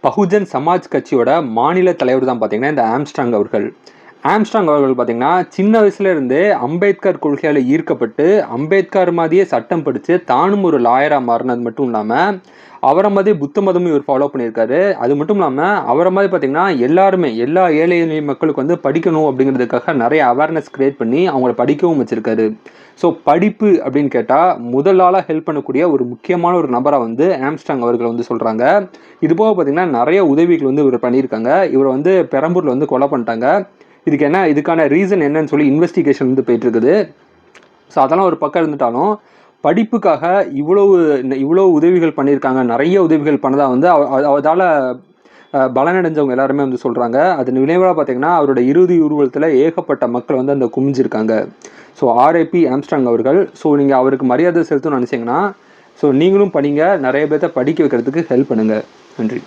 பகுஜன் சமாஜ் கட்சியோட மாநில தலைவர் தான் பார்த்தீங்கன்னா இந்த ஆம்ஸ்ட்ராங் அவர்கள். ஆம்ஸ்ட்ராங் அவர்கள் பார்த்தீங்கன்னா சின்ன வயசுல இருந்தே அம்பேத்கர் கொள்கையால் ஈர்க்கப்பட்டு அம்பேத்கர் மாதிரியே சட்டம் படித்து தானும் ஒரு லாயராக மாறினது மட்டும் இல்லாமல் அவரை மாதிரி புத்த மதமும் இவர் ஃபாலோ பண்ணியிருக்காரு. அது மட்டும் இல்லாமல் அவரை மாதிரி பார்த்தீங்கன்னா எல்லாருமே எல்லா ஏழை எளிய மக்களுக்கு வந்து படிக்கணும் அப்படிங்கிறதுக்காக நிறைய அவேர்னஸ் கிரியேட் பண்ணி அவங்கள படிக்கவும் வச்சிருக்காரு. ஸோ படிப்பு அப்படின்னு கேட்டால் முதல் ஆளாக ஹெல்ப் பண்ணக்கூடிய ஒரு முக்கியமான ஒரு நபரை வந்து ஆம்ஸ்ட்ராங் அவர்கள் வந்து சொல்கிறாங்க. இது போக பார்த்தீங்கன்னா நிறைய உதவிகள் வந்து இவர் பண்ணியிருக்காங்க. இவரை வந்து பெரம்பூரில் வந்து கொலை பண்ணிட்டாங்க. இதுக்கான ரீசன் என்னன்னு சொல்லி இன்வெஸ்டிகேஷன் வந்து போயிட்டு இருக்குது. ஸோ அதெல்லாம் ஒரு பக்கம் இருந்துட்டாலும் படிப்புக்காக இவ்வளோ உதவிகள் பண்ணியிருக்காங்க, நிறைய உதவிகள் பண்ணதாக வந்து அதால் பலனடைஞ்சவங்க எல்லாருமே வந்து சொல்கிறாங்க. அது நினைவாக பார்த்தீங்கன்னா அவரோட இறுதி ஊர்வலத்தில் ஏகப்பட்ட மக்கள் வந்து அந்த குமிஞ்சிருக்காங்க. ஸோ ஆர்ஐபி ஆம்ஸ்ட்ராங் அவர்கள். ஸோ நீங்கள் அவருக்கு மரியாதை செலுத்தணும்னு நினச்சிங்கன்னா ஸோ நீங்களும் படிங்க, நிறைய பேர்த்த படிக்க வைக்கிறதுக்கு ஹெல்ப் பண்ணுங்கள். நன்றி.